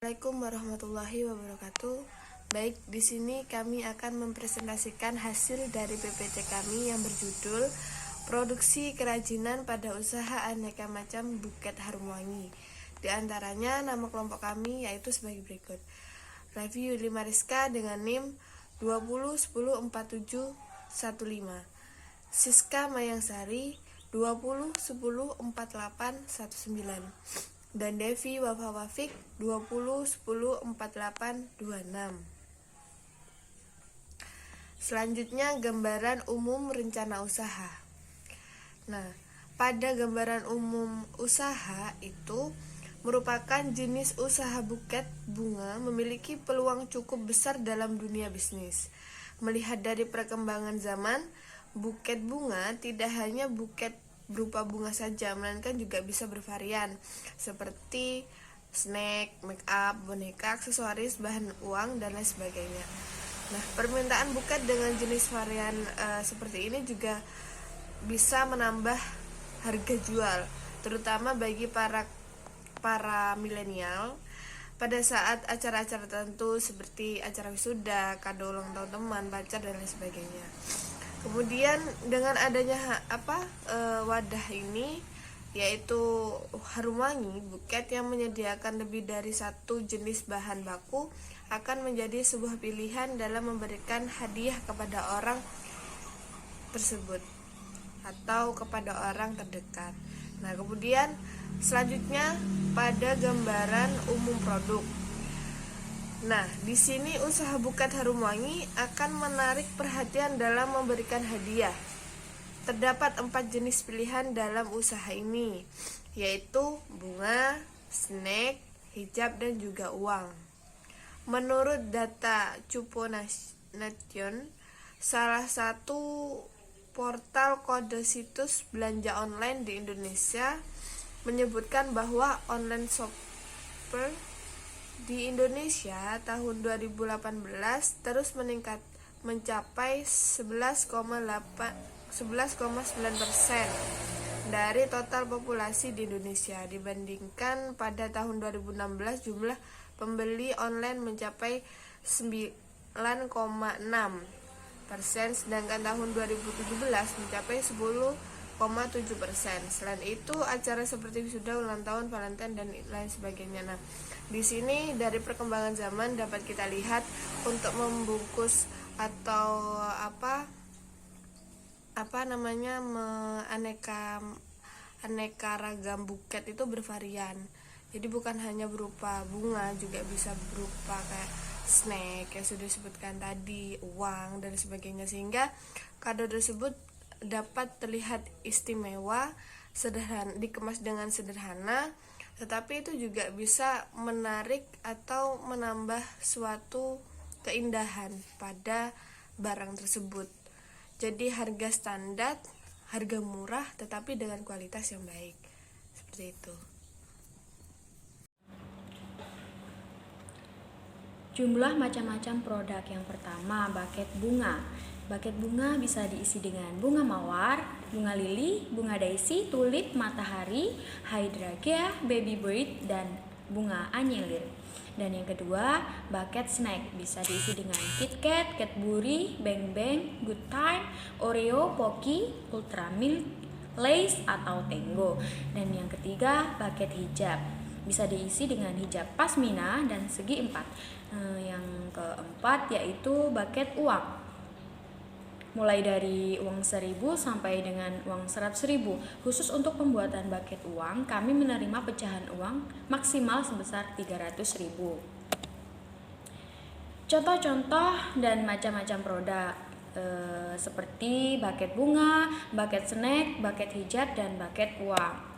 Assalamualaikum warahmatullahi wabarakatuh. Baik, di sini kami akan mempresentasikan hasil dari PPT kami yang berjudul Produksi Kerajinan pada Usaha Aneka Macam Buket Harum Wangi. Di antaranya nama kelompok kami yaitu sebagai berikut. Review Lima Rizka dengan NIM 20104715. Siska Mayangsari 20104819. Dan Devi Wafa Wafik 20104826. Selanjutnya gambaran umum rencana usaha. Nah, pada gambaran umum usaha itu merupakan jenis usaha buket bunga memiliki peluang cukup besar dalam dunia bisnis. Melihat dari perkembangan zaman, buket bunga tidak hanya buket berupa bunga saja, melainkan juga bisa bervarian seperti snack, make up, boneka, aksesoris, bahan uang, dan lain sebagainya. Nah, permintaan buket dengan jenis varian seperti ini juga bisa menambah harga jual, terutama bagi para milenial pada saat acara-acara tertentu seperti acara wisuda, kado ulang tahun teman, pacar, dan lain sebagainya. Kemudian dengan adanya wadah ini yaitu Harum Wangi Buket yang menyediakan lebih dari satu jenis bahan baku akan menjadi sebuah pilihan dalam memberikan hadiah kepada orang tersebut atau kepada orang terdekat. Nah, kemudian selanjutnya pada gambaran umum produk. Nah, di sini usaha Buket Harum Wangi akan menarik perhatian dalam memberikan hadiah. Terdapat 4 jenis pilihan dalam usaha ini, yaitu bunga, snack, hijab, dan juga uang. Menurut data Cupo Nation, salah satu portal kode situs belanja online di Indonesia, menyebutkan bahwa online shopper di Indonesia tahun 2018 terus meningkat mencapai 11,9% dari total populasi di Indonesia. Dibandingkan pada tahun 2016 jumlah pembeli online mencapai 9,6%, sedangkan tahun 2017 mencapai 10,7%. Selain itu, acara seperti wisuda, ulang tahun, Valentine, dan lain sebagainya. Nah, di sini dari perkembangan zaman dapat kita lihat untuk membungkus atau aneka ragam buket itu bervarian. Jadi bukan hanya berupa bunga, juga bisa berupa kayak snack yang sudah disebutkan tadi, uang, dan sebagainya, sehingga kado tersebut dapat terlihat istimewa, sederhana, dikemas dengan sederhana, tetapi itu juga bisa menarik atau menambah suatu keindahan pada barang tersebut. Jadi harga standar, harga murah, tetapi dengan kualitas yang baik. Seperti itu. Jumlah macam-macam produk. Yang pertama, buket bunga. Buket bunga bisa diisi dengan bunga mawar, bunga lili, bunga daisy, tulip, matahari, hydrangea, baby bird, dan bunga anyelir. Dan yang kedua, buket snack bisa diisi dengan KitKat, Cadbury, Bang Bang, Good Time, Oreo, Pocky, Ultramilk, Lays, atau Tango. Dan yang ketiga, buket hijab bisa diisi dengan hijab pasmina dan segi 4. Yang keempat yaitu buket uang, mulai dari uang 1.000 sampai dengan uang 100.000. Khusus untuk pembuatan buket uang, kami menerima pecahan uang maksimal sebesar 300.000. Contoh-contoh dan macam-macam produk seperti buket bunga, buket snack, buket hijab, dan buket uang.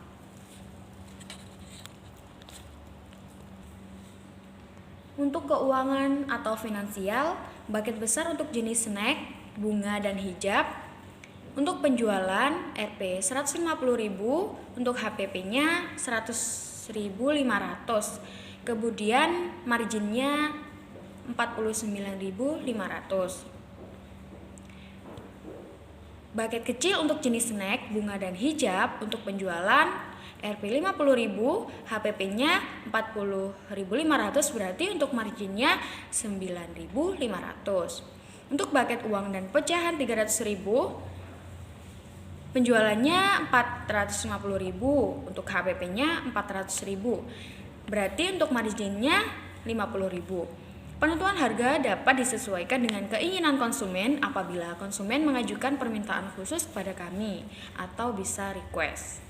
Untuk keuangan atau finansial, buket besar untuk jenis snack, bunga, dan hijab. Untuk penjualan, Rp 150.000, untuk HPP-nya 100.500. Kemudian marginnya 49.500. Buket kecil untuk jenis snack, bunga, dan hijab untuk penjualan Rp 50.000, HPP-nya 40.500, berarti untuk marginnya 9.500. Untuk bucket uang dan pecahan 300.000, penjualannya 450.000, untuk HPP-nya 400.000. Berarti untuk marginnya 50.000. Penentuan harga dapat disesuaikan dengan keinginan konsumen apabila konsumen mengajukan permintaan khusus kepada kami atau bisa request.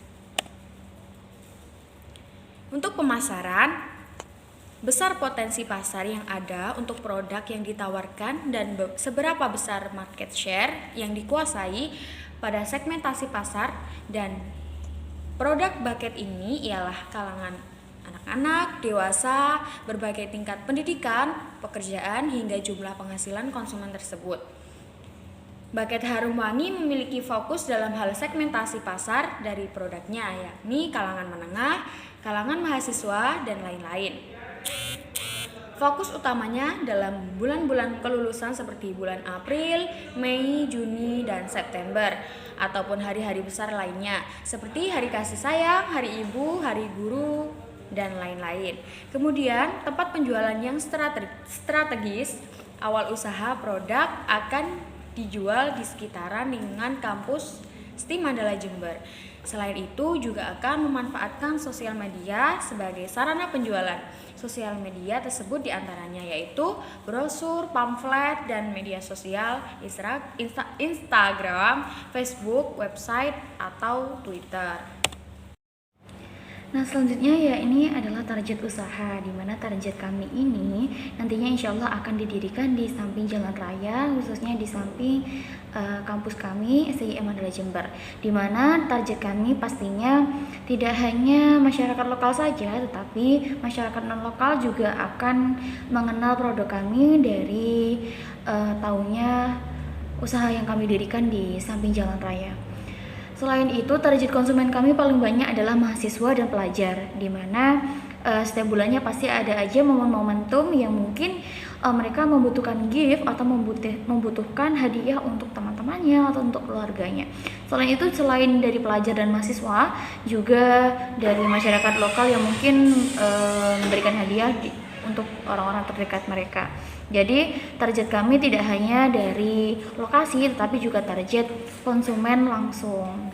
Untuk pemasaran, besar potensi pasar yang ada untuk produk yang ditawarkan dan seberapa besar market share yang dikuasai pada segmentasi pasar, dan produk bucket ini ialah kalangan anak-anak, dewasa, berbagai tingkat pendidikan, pekerjaan, hingga jumlah penghasilan konsumen tersebut. Bucket Harum Wangi memiliki fokus dalam hal segmentasi pasar dari produknya, yakni kalangan menengah, kalangan mahasiswa, dan lain-lain. Fokus utamanya dalam bulan-bulan kelulusan seperti bulan April, Mei, Juni, dan September, ataupun hari-hari besar lainnya seperti Hari Kasih Sayang, Hari Ibu, Hari Guru, dan lain-lain. Kemudian, tempat penjualan yang strategis, awal usaha produk akan dijual di sekitaran lingkungan kampus STIM Mandala Jember. Selain itu juga akan memanfaatkan sosial media sebagai sarana penjualan. Sosial media tersebut diantaranya yaitu brosur, pamflet, dan media sosial Instagram, Facebook, website, atau Twitter. Nah, selanjutnya ya ini adalah target usaha, di mana target kami ini nantinya insya Allah akan didirikan di samping jalan raya, khususnya di samping kampus kami STIM Mandala Jember, di mana target kami pastinya tidak hanya masyarakat lokal saja, tetapi masyarakat non lokal juga akan mengenal produk kami dari tahunnya usaha yang kami dirikan di samping jalan raya. Selain itu, target konsumen kami paling banyak adalah mahasiswa dan pelajar, di mana setiap bulannya pasti ada aja momen-momentum yang mungkin mereka membutuhkan gift atau membutuhkan hadiah untuk teman-temannya atau untuk keluarganya. Selain itu, selain dari pelajar dan mahasiswa, juga dari masyarakat lokal yang mungkin memberikan hadiah untuk orang-orang terdekat mereka. Jadi target kami tidak hanya dari lokasi, tetapi juga target konsumen langsung.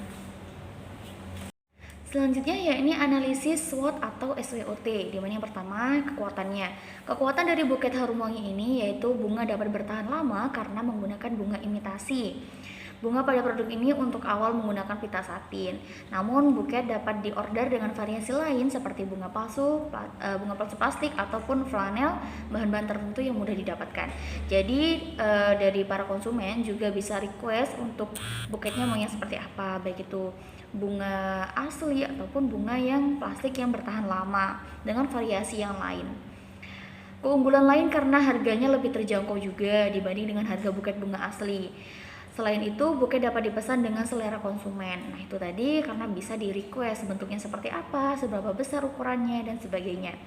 Selanjutnya ya ini analisis SWOT atau SWOT, di mana yang pertama kekuatannya. Kekuatan dari buket harum wangi ini yaitu bunga dapat bertahan lama karena menggunakan bunga imitasi. Bunga pada produk ini untuk awal menggunakan pita satin. Namun buket dapat diorder dengan variasi lain seperti bunga palsu plastik ataupun flanel, bahan-bahan tertentu yang mudah didapatkan. Jadi dari para konsumen juga bisa request untuk buketnya mau yang seperti apa, baik itu bunga asli ataupun bunga yang plastik yang bertahan lama dengan variasi yang lain. Keunggulan lain karena harganya lebih terjangkau juga dibanding dengan harga buket bunga asli. Selain itu, buket dapat dipesan dengan selera konsumen. Nah, itu tadi karena bisa di-request bentuknya seperti apa, seberapa besar ukurannya, dan sebagainya.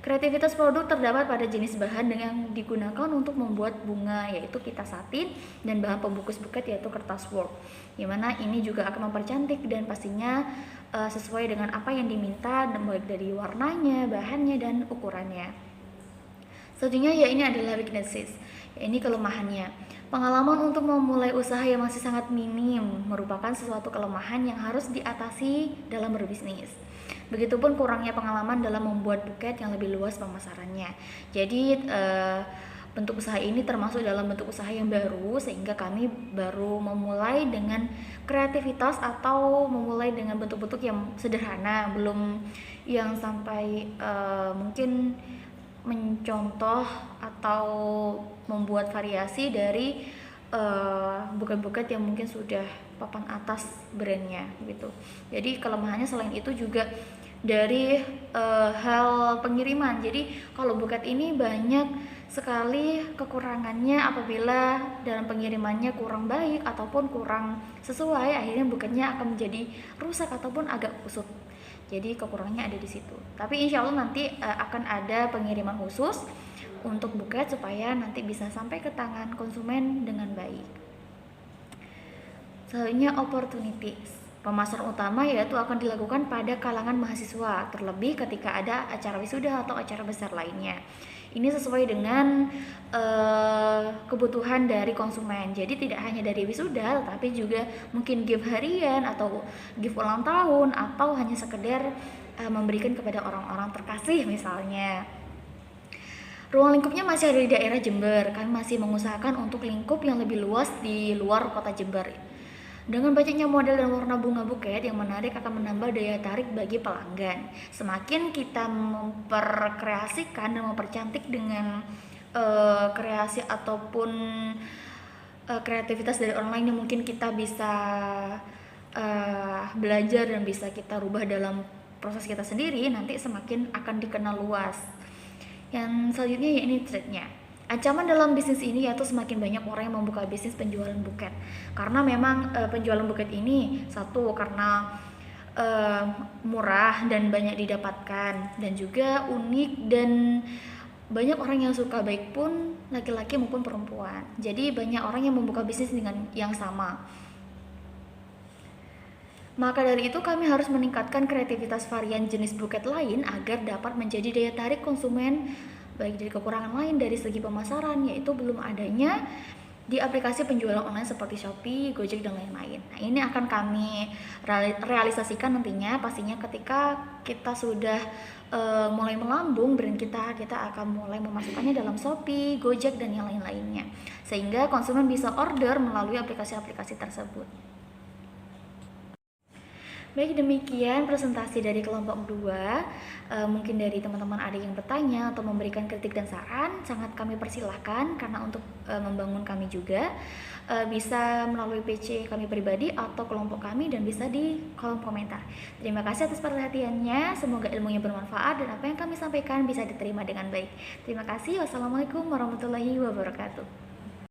Kreativitas produk terdapat pada jenis bahan yang digunakan untuk membuat bunga, yaitu pita satin, dan bahan pembungkus buket yaitu kertas work. Dimana ini juga akan mempercantik dan pastinya sesuai dengan apa yang diminta, baik dari warnanya, bahannya, dan ukurannya. Selanjutnya ya ini adalah weaknesses, ya ini kelemahannya. Pengalaman untuk memulai usaha yang masih sangat minim merupakan sesuatu kelemahan yang harus diatasi dalam berbisnis. Begitupun kurangnya pengalaman dalam membuat buket yang lebih luas pemasarannya. Jadi bentuk usaha ini termasuk dalam bentuk usaha yang baru, sehingga kami baru memulai dengan kreativitas atau memulai dengan bentuk-bentuk yang sederhana, belum yang sampai mungkin mencontoh atau membuat variasi dari buket-buket yang mungkin sudah papan atas brandnya gitu. Jadi kelemahannya selain itu juga dari hal pengiriman. Jadi kalau buket ini banyak sekali kekurangannya apabila dalam pengirimannya kurang baik ataupun kurang sesuai, akhirnya buketnya akan menjadi rusak ataupun agak kusut. Jadi kekurangannya ada di situ. Tapi insya Allah nanti akan ada pengiriman khusus untuk buket supaya nanti bisa sampai ke tangan konsumen dengan baik. Selanjutnya opportunities. Pemasaran utama yaitu akan dilakukan pada kalangan mahasiswa, terlebih ketika ada acara wisuda atau acara besar lainnya. Ini sesuai dengan kebutuhan dari konsumen. Jadi tidak hanya dari wisuda, tetapi juga mungkin gift harian atau gift ulang tahun atau hanya sekedar memberikan kepada orang-orang terkasih misalnya. Ruang lingkupnya masih ada di daerah Jember. Kami masih mengusahakan untuk lingkup yang lebih luas di luar kota Jember. Dengan banyaknya model dan warna bunga buket yang menarik akan menambah daya tarik bagi pelanggan. Semakin kita memperkreasikan dan mempercantik dengan kreasi ataupun kreativitas dari orang lain yang mungkin kita bisa belajar dan bisa kita rubah dalam proses kita sendiri, nanti semakin akan dikenal luas. Yang selanjutnya ya ini trade-nya. Ancaman dalam bisnis ini yaitu semakin banyak orang yang membuka bisnis penjualan buket. Karena memang penjualan buket ini satu karena murah dan banyak didapatkan, dan juga unik dan banyak orang yang suka, baik pun laki-laki maupun perempuan. Jadi banyak orang yang membuka bisnis dengan yang sama. Maka dari itu kami harus meningkatkan kreativitas varian jenis buket lain agar dapat menjadi daya tarik konsumen. Baik dari kekurangan lain dari segi pemasaran, yaitu belum adanya di aplikasi penjualan online seperti Shopee, Gojek, dan lain-lain. Nah, ini akan kami realisasikan nantinya pastinya ketika kita sudah mulai melambung brand kita akan mulai memasukkannya dalam Shopee, Gojek, dan yang lain-lainnya. Sehingga konsumen bisa order melalui aplikasi-aplikasi tersebut. Baik, demikian presentasi dari kelompok 2. Mungkin dari teman-teman ada yang bertanya atau memberikan kritik dan saran, sangat kami persilahkan karena untuk membangun kami juga. Bisa melalui PC kami pribadi atau kelompok kami dan bisa di kolom komentar. Terima kasih atas perhatiannya, semoga ilmunya bermanfaat dan apa yang kami sampaikan bisa diterima dengan baik. Terima kasih. Wassalamualaikum warahmatullahi wabarakatuh.